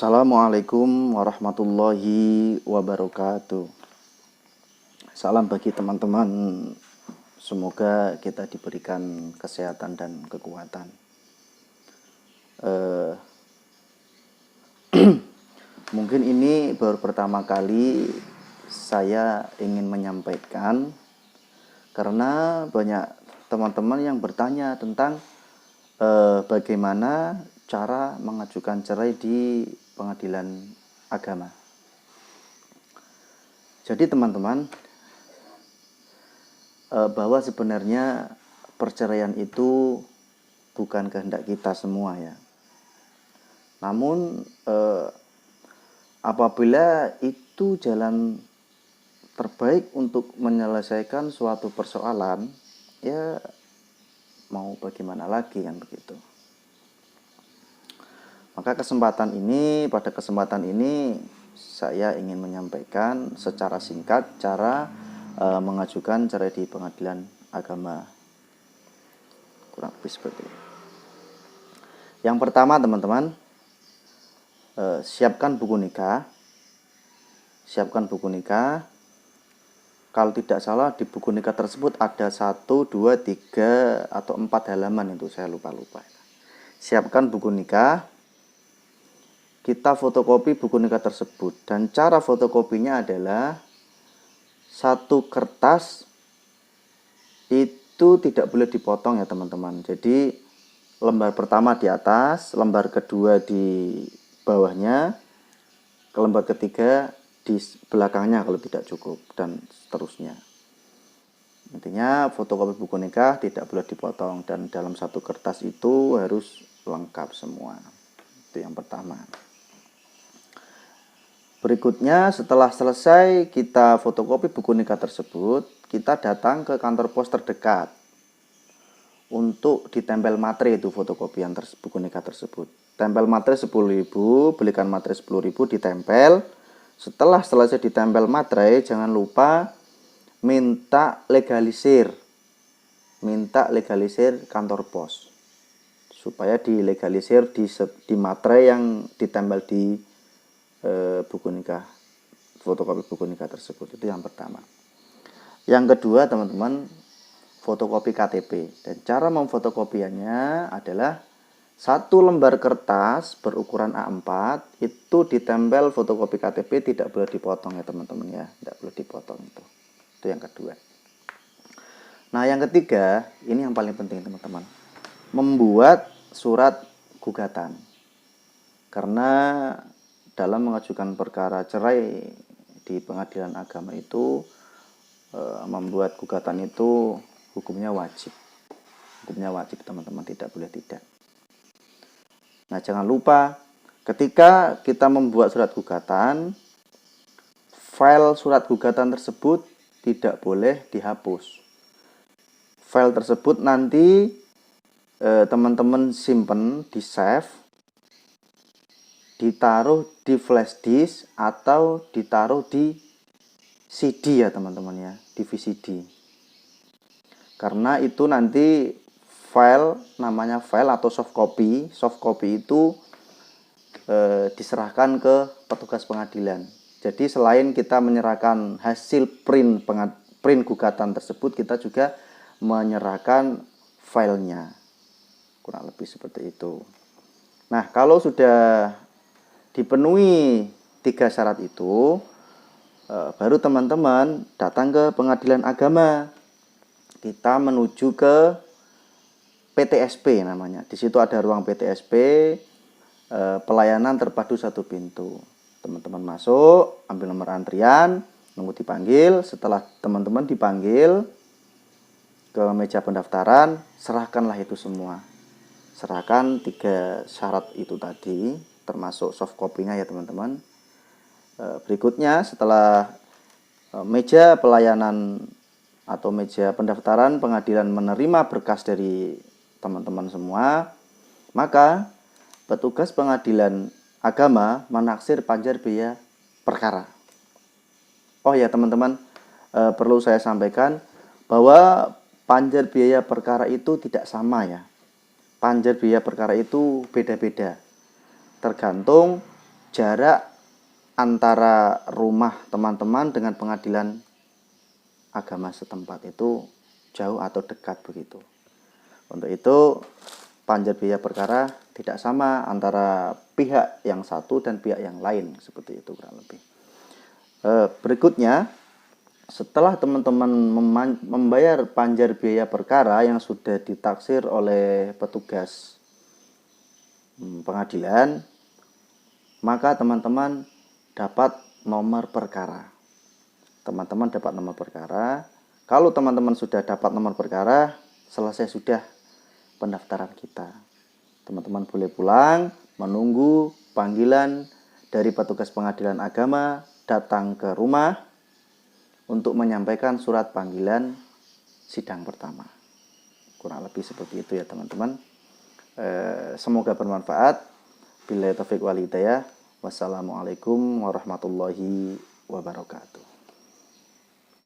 Assalamualaikum warahmatullahi wabarakatuh. Salam bagi teman-teman. Semoga kita diberikan kesehatan dan kekuatan. Mungkin ini baru pertama kali saya ingin menyampaikan, karena banyak teman-teman yang bertanya tentang bagaimana cara mengajukan cerai di pengadilan agama. Jadi teman-teman, bahwa sebenarnya perceraian itu bukan kehendak kita semua ya. Namun apabila itu jalan terbaik untuk menyelesaikan suatu persoalan, ya mau bagaimana lagi kan begitu. Maka pada kesempatan ini saya ingin menyampaikan secara singkat cara mengajukan cerai di pengadilan agama. Kurang lebih seperti itu. Yang pertama teman-teman, siapkan buku nikah. Kalau tidak salah di buku nikah tersebut ada 1, 2, 3 atau 4 halaman, itu saya lupa. Siapkan buku nikah. Kita fotokopi buku nikah tersebut, dan cara fotokopinya adalah satu kertas itu tidak boleh dipotong ya teman-teman. Jadi lembar pertama di atas, lembar kedua di bawahnya, lembar ketiga di belakangnya kalau tidak cukup, dan seterusnya. Intinya fotokopi buku nikah tidak boleh dipotong, dan dalam satu kertas itu harus lengkap semua. Itu yang pertama. Berikutnya, setelah selesai kita fotokopi buku nikah tersebut, kita datang ke kantor pos terdekat untuk ditempel matre itu fotokopian buku nikah tersebut. Tempel matre 10.000, belikan matre 10.000, ditempel. Setelah selesai ditempel matre, jangan lupa minta legalisir kantor pos supaya dilegalisir di matre yang ditempel di buku nikah, fotokopi buku nikah tersebut. Itu yang pertama. Yang kedua teman-teman, fotokopi KTP. Dan cara memfotokopiannya adalah satu lembar kertas berukuran A4 itu ditempel fotokopi KTP, tidak boleh dipotong ya teman-teman ya, tidak boleh dipotong itu. Itu yang kedua. Nah yang ketiga, ini yang paling penting teman-teman, membuat surat gugatan. Karena dalam mengajukan perkara cerai di pengadilan agama itu, membuat gugatan itu hukumnya wajib teman-teman, tidak boleh tidak. Nah jangan lupa ketika kita membuat surat gugatan, file surat gugatan tersebut tidak boleh dihapus. File tersebut nanti teman-teman simpen, di save, ditaruh di flash disk atau ditaruh di CD ya teman-teman ya, di VCD. Karena itu nanti file, namanya file atau soft copy itu diserahkan ke petugas pengadilan. Jadi selain kita menyerahkan hasil print gugatan tersebut, kita juga menyerahkan filenya. Kurang lebih seperti itu. Nah, kalau sudah dipenuhi 3 syarat itu, baru teman-teman datang ke pengadilan agama. Kita menuju ke PTSP namanya. Di situ ada ruang PTSP, pelayanan terpadu satu pintu. Teman-teman masuk, ambil nomor antrian, nunggu dipanggil. Setelah teman-teman dipanggil ke meja pendaftaran, serahkanlah itu semua. Serahkan 3 syarat itu tadi, termasuk soft copy-nya ya teman-teman. Berikutnya setelah meja pelayanan atau meja pendaftaran pengadilan menerima berkas dari teman-teman semua, maka petugas pengadilan agama menaksir panjar biaya perkara. Oh ya teman-teman, perlu saya sampaikan bahwa panjar biaya perkara itu tidak sama ya. Panjar biaya perkara itu beda-beda, tergantung jarak antara rumah teman-teman dengan pengadilan agama setempat itu jauh atau dekat begitu. Untuk itu panjar biaya perkara tidak sama antara pihak yang satu dan pihak yang lain, seperti itu kurang lebih. Berikutnya, setelah teman-teman membayar panjar biaya perkara yang sudah ditaksir oleh petugas pengadilan, maka teman-teman dapat nomor perkara. Teman-teman dapat nomor perkara. Kalau teman-teman sudah dapat nomor perkara, selesai sudah pendaftaran kita. Teman-teman boleh pulang menunggu panggilan dari petugas pengadilan agama datang ke rumah untuk menyampaikan surat panggilan sidang pertama. Kurang lebih seperti itu ya teman-teman. Semoga bermanfaat. Billahi taufiq wal hidayah. Wassalamualaikum warahmatullahi wabarakatuh.